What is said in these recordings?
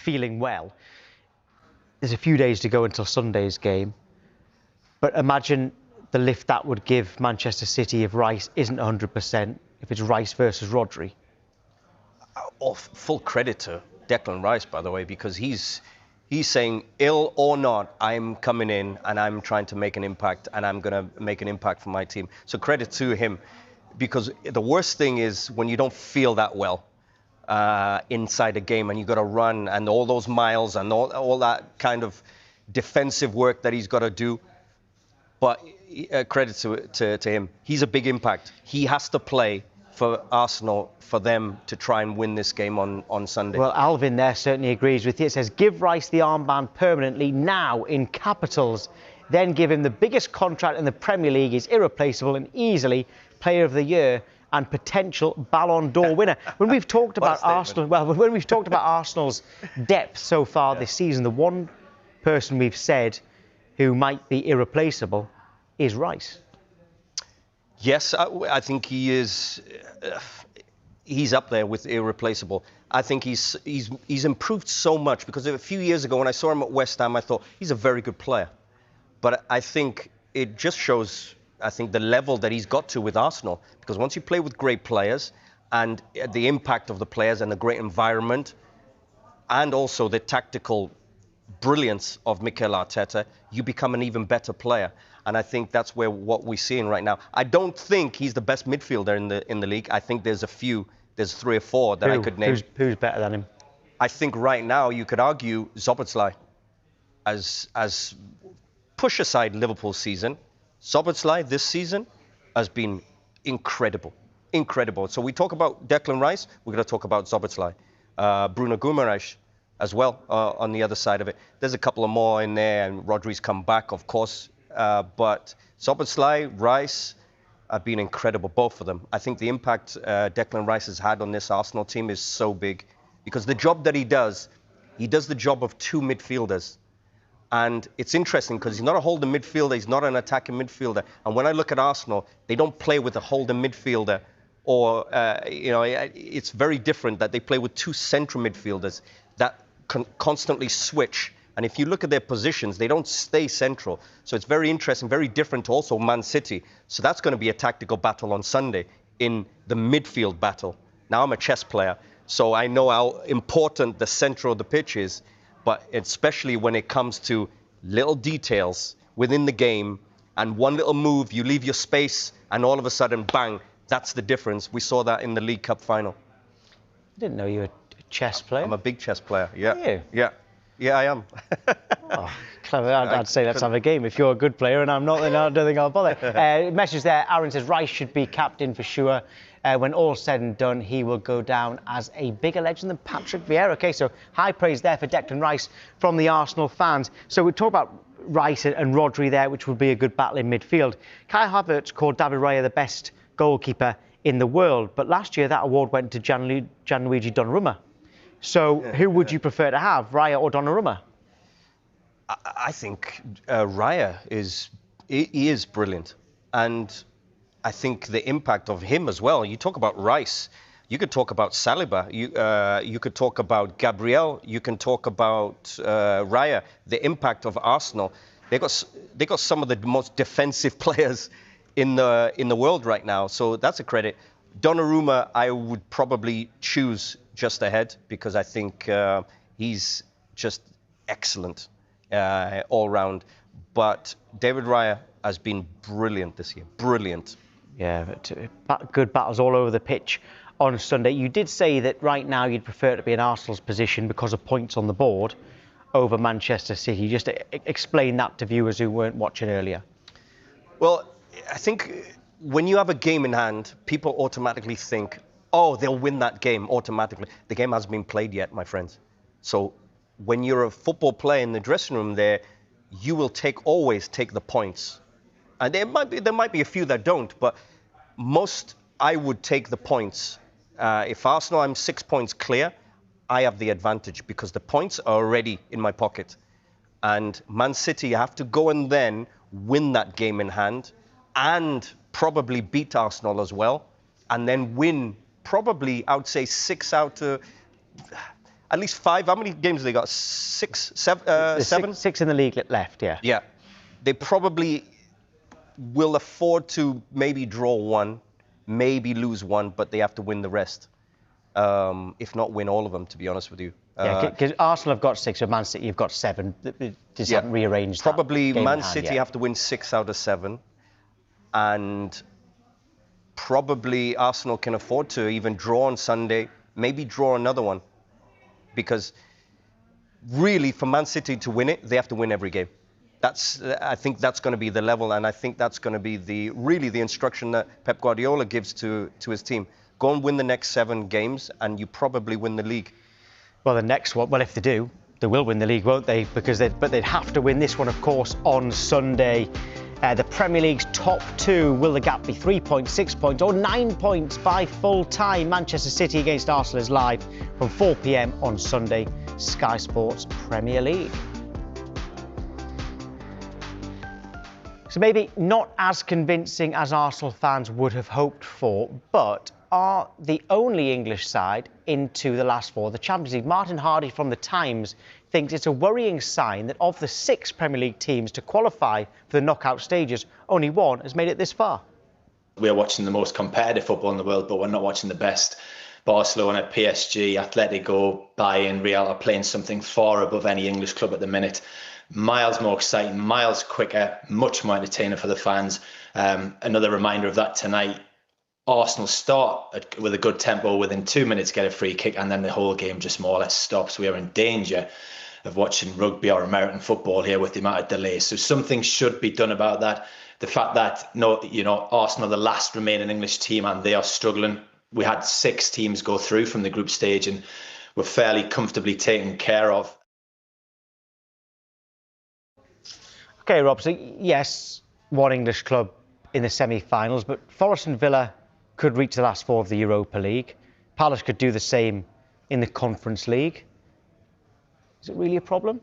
feeling well. There's a few days to go until Sunday's game, but imagine the lift that would give Manchester City if Rice isn't 100%, if it's Rice versus Rodri. Full credit to Declan Rice, by the way, because he's saying, ill or not, I'm coming in and I'm trying to make an impact, and I'm going to make an impact for my team. So credit to him, because the worst thing is when you don't feel that well inside a game and you got to run and all those miles and all that kind of defensive work that he's got to do. But credit to him. He's a big impact. He has to play for Arsenal for them to try and win this game on Sunday. Well, Alvin there certainly agrees with you. It says, give Rice the armband permanently now in capitals. Then give him the biggest contract in the Premier League. He's irreplaceable and easily Player of the Year and potential Ballon d'Or winner. When we've talked about Arsenal's depth so far this season, the one person we've said who might be irreplaceable is Rice. Yes, I think he is. He's up there with irreplaceable. I think he's improved so much, because a few years ago when I saw him at West Ham, I thought he's a very good player. But I think it just shows, I think, the level that he's got to with Arsenal. Because once you play with great players and the impact of the players and the great environment and also the tactical brilliance of Mikel Arteta, you become an even better player. And I think that's what we're seeing right now. I don't think he's the best midfielder in the league. I think there's three or four that I could name. Who's better than him? I think right now you could argue Szoboszlai. As push aside Liverpool's season, Szoboszlai this season has been incredible. So we talk about Declan Rice, we're going to talk about Szoboszlai. Bruno Guimaraes as well on the other side of it. There's a couple of more in there, and Rodri's come back, of course. But Szoboszlai, Rice have been incredible, both of them. I think the impact Declan Rice has had on this Arsenal team is so big, because the job that he does the job of two midfielders. And it's interesting because he's not a holding midfielder, he's not an attacking midfielder. And when I look at Arsenal, they don't play with a holding midfielder, or it's very different that they play with two central midfielders that constantly switch. And if you look at their positions, they don't stay central. So it's very interesting, very different to also Man City. So that's going to be a tactical battle on Sunday in the midfield battle. Now, I'm a chess player, so I know how important the center of the pitch is. But especially when it comes to little details within the game, and one little move, you leave your space, and all of a sudden, bang, that's the difference. We saw that in the League Cup final. I didn't know you were a chess player. I'm a big chess player, yeah. Are you? Yeah, I am. Oh, clever. I'd say let's have a game. If you're a good player and I'm not, then I don't think I'll bother. Message there, Aaron says, Rice should be captain for sure. When all's said and done, he will go down as a bigger legend than Patrick Vieira. OK, so high praise there for Declan Rice from the Arsenal fans. So we talk about Rice and Rodri there, which would be a good battle in midfield. Kai Havertz called David Raya the best goalkeeper in the world, but last year that award went to Gianluigi Donnarumma. So who would you prefer to have, Raya or Donnarumma? I think Raya is brilliant, and I think the impact of him as well. You talk about Rice, you could talk about Saliba, you could talk about Gabriel, you can talk about Raya. The impact of Arsenal, they got some of the most defensive players in the world right now, so that's a credit. Donnarumma, I would probably choose just ahead, because I think he's just excellent all round. But David Raya has been brilliant this year, brilliant. Yeah, good battles all over the pitch on Sunday. You did say that right now you'd prefer to be in Arsenal's position because of points on the board over Manchester City. Just explain that to viewers who weren't watching earlier. Well, I think when you have a game in hand, people automatically think, oh, they'll win that game automatically. The game hasn't been played yet, my friends. So when you're a football player in the dressing room there, you will always take the points. And there might be a few that don't, but most, I would take the points. If Arsenal, I'm 6 points clear, I have the advantage because the points are already in my pocket. And Man City have to go and then win that game in hand and probably beat Arsenal as well, and then win probably, I would say, 6 out of... at least 5. How many games have they got? 6, 7, There's 7? Six in the league left, yeah. Yeah. They probably will afford to maybe draw one, maybe lose one, but they have to win the rest. If not win all of them, to be honest with you. Yeah, because Arsenal have got 6, but Man City have got 7. They just haven't rearranged that Probably game Man in hand City yet. have to win 6 out of 7. And probably Arsenal can afford to even draw on Sunday, maybe draw another one. Because really, for Man City to win it, they have to win every game. I think that's going to be the level, and I think that's going to be the instruction that Pep Guardiola gives to his team. Go and win the next 7 games, and you probably win the league. Well, the next one, well, if they do, they will win the league, won't they? But they'd have to win this one, of course, on Sunday. The Premier League's top 2, will the gap be 3 points, 6 points or 9 points by full time? Manchester City against Arsenal is live from 4 p.m. on Sunday, Sky Sports Premier League. So maybe not as convincing as Arsenal fans would have hoped for, but are the only English side into the last 4 of the Champions League. Martin Hardy from The Times thinks it's a worrying sign that of the 6 Premier League teams to qualify for the knockout stages, only 1 has made it this far. We're watching the most competitive football in the world, but we're not watching the best. Barcelona, PSG, Atletico, Bayern, Real are playing something far above any English club at the minute. Miles more exciting, miles quicker, much more entertaining for the fans. Another reminder of that tonight. Arsenal start with a good tempo, within 2 minutes get a free kick, and then the whole game just more or less stops. We are in danger of watching rugby or American football here with the amount of delays. So something should be done about that. The fact that Arsenal are the last remaining English team and they are struggling. We had 6 teams go through from the group stage and were fairly comfortably taken care of. OK, Rob, so yes, 1 English club in the semi-finals, but Forest and Villa could reach the last 4 of the Europa League. Palace could do the same in the Conference League. Is it really a problem?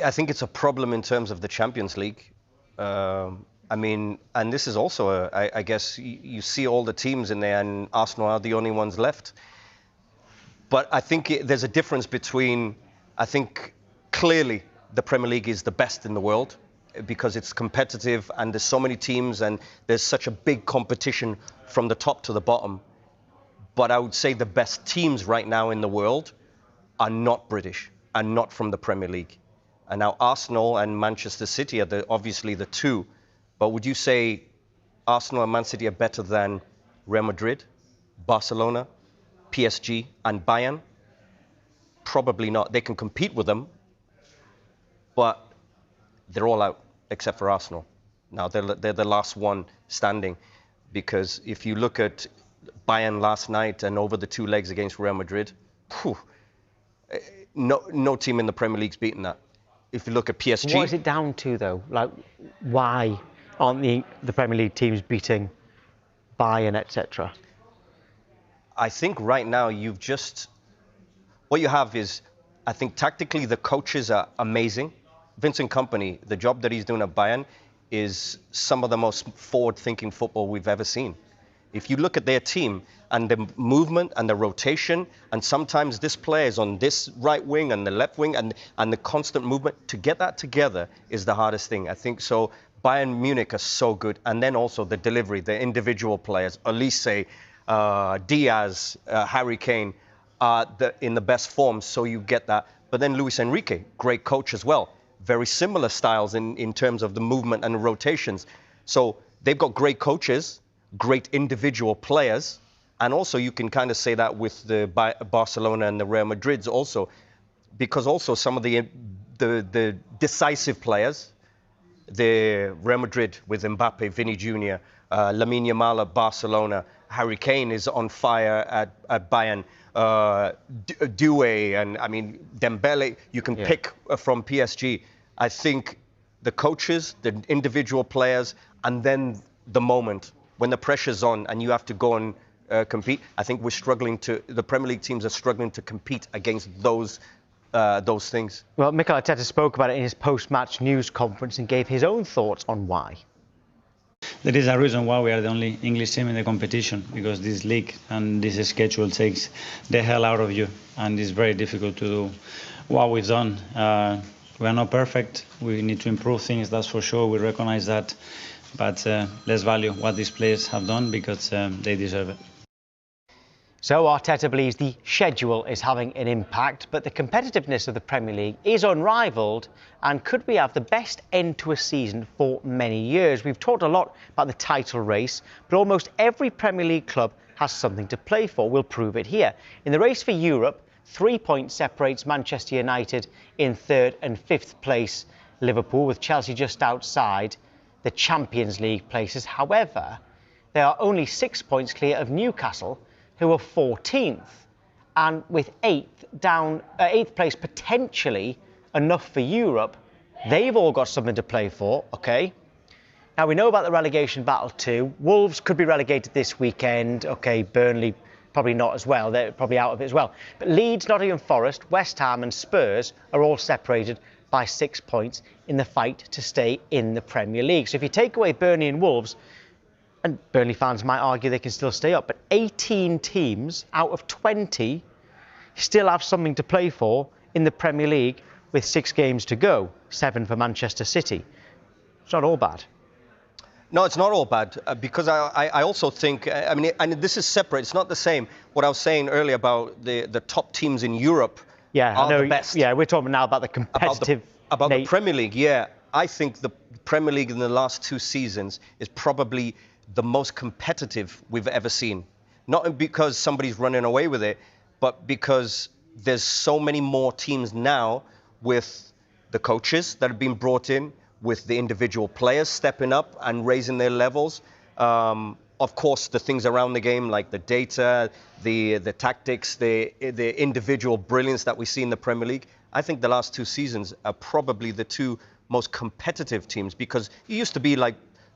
I think it's a problem in terms of the Champions League. I mean, and this is also, I guess, you see all the teams in there and Arsenal are the only ones left. But I think there's a difference between, I think clearly the Premier League is the best in the world because it's competitive and there's so many teams and there's such a big competition from the top to the bottom. But I would say the best teams right now in the world are not British and not from the Premier League. And now Arsenal and Manchester City are obviously the 2. But would you say Arsenal and Man City are better than Real Madrid, Barcelona, PSG and Bayern? Probably not. They can compete with them, but they're all out except for Arsenal. Now they're the last one standing, because if you look at Bayern last night and over the 2 legs against Real Madrid, no team in the Premier League's beaten that. If you look at PSG... What is it down to, though? Like, why aren't the Premier League teams beating Bayern, etc.? I think right now what you have is, I think tactically the coaches are amazing. Vincent Kompany, the job that he's doing at Bayern is some of the most forward-thinking football we've ever seen. If you look at their team and the movement and the rotation, and sometimes this player is on this right wing and the left wing, and the constant movement, to get that together is the hardest thing. I think so. Bayern Munich are so good. And then also the delivery, the individual players, Olise, Diaz, Harry Kane, are in the best form, so you get that. But then Luis Enrique, great coach as well. Very similar styles in terms of the movement and the rotations. So they've got great coaches, great individual players, and also you can kind of say that with the Barcelona and the Real Madrids also, because also some of the decisive players, the Real Madrid with Mbappe, Vinny Jr., Lamine Yamal at Barcelona, Harry Kane is on fire at Bayern, Doué, and I mean Dembele, you can pick from PSG. I think the coaches, the individual players, and then the moment when the pressure's on and you have to go and compete. I think the Premier League teams are struggling to compete against those things. Well, Mikel Arteta spoke about it in his post-match news conference and gave his own thoughts on why. There is a reason why we are the only English team in the competition, because this league and this schedule takes the hell out of you, and it's very difficult to do what we've done. We are not perfect. We need to improve things, that's for sure. We recognize that, but let's value what these players have done, because they deserve it. So Arteta believes the schedule is having an impact, but the competitiveness of the Premier League is unrivalled, and could we have the best end to a season for many years? We've talked a lot about the title race, but almost every Premier League club has something to play for. We'll prove it here. In the race for Europe, 3 points separates Manchester United in 3rd and 5th place, Liverpool, with Chelsea just outside the Champions League places. However, they are only 6 points clear of Newcastle, who are 14th, and with 8th place potentially enough for Europe. They've all got something to play for, OK? Now, we know about the relegation battle too. Wolves could be relegated this weekend. OK, Burnley probably not as well. They're probably out of it as well. But Leeds, Nottingham Forest, West Ham and Spurs are all separated by 6 points in the fight to stay in the Premier League. So if you take away Burnley and Wolves, and Burnley fans might argue they can still stay up, but 18 teams out of 20 still have something to play for in the Premier League with 6 games to go, 7 for Manchester City. It's not all bad. No, it's not all bad, because I also think, I mean, and this is separate, it's not the same. What I was saying earlier about the top teams in Europe are the best. Yeah, we're talking now about the competitive... About the Premier League, yeah. I think the Premier League in the last 2 seasons is probably the most competitive we've ever seen. Not because somebody's running away with it, but because there's so many more teams now, with the coaches that have been brought in, with the individual players stepping up and raising their levels. Of course, the things around the game, like the data, the tactics, the individual brilliance that we see in the Premier League. I think the last 2 seasons are probably the 2 most competitive teams, because it used to be like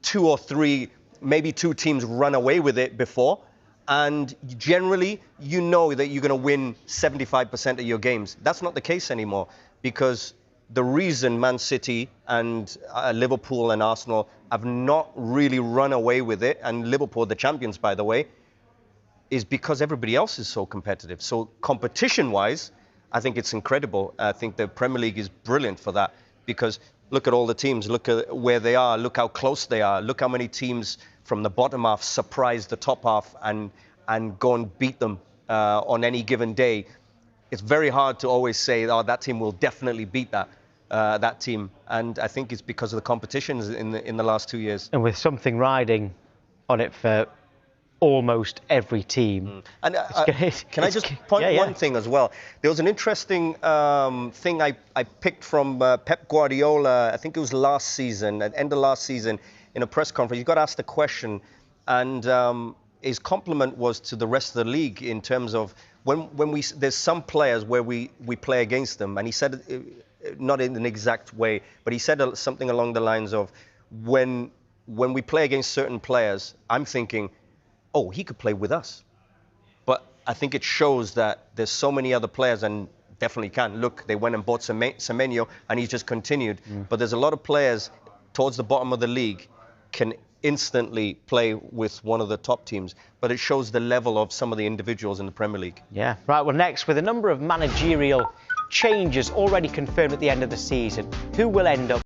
2 or 3, maybe 2 teams run away with it before, and generally you know that you're going to win 75% of your games. That's not the case anymore, because the reason Man City and Liverpool and Arsenal have not really run away with it, and Liverpool, the champions, by the way, is because everybody else is so competitive. So competition-wise, I think it's incredible. I think the Premier League is brilliant for that, because look at all the teams, look at where they are, look how close they are, look how many teams from the bottom half surprise the top half and go and beat them on any given day. It's very hard to always say, oh, that team will definitely beat that team. And I think it's because of the competitions in the last 2 years. And with something riding on it for almost every team. And can I just point one thing as well? There was an interesting thing I picked from Pep Guardiola, I think it was last season, at the end of last season, in a press conference. He got asked a question, and his compliment was to the rest of the league in terms of when there's some players where we play against them, and he said, not in an exact way, but he said something along the lines of, when we play against certain players, I'm thinking, oh, he could play with us. But I think it shows that there's so many other players, and definitely can. Look, they went and bought Semenyo, and he's just continued. But there's a lot of players towards the bottom of the league can instantly play with one of the top teams. But it shows the level of some of the individuals in the Premier League. Yeah. Right, well, next, with a number of managerial changes already confirmed at the end of the season, who will end up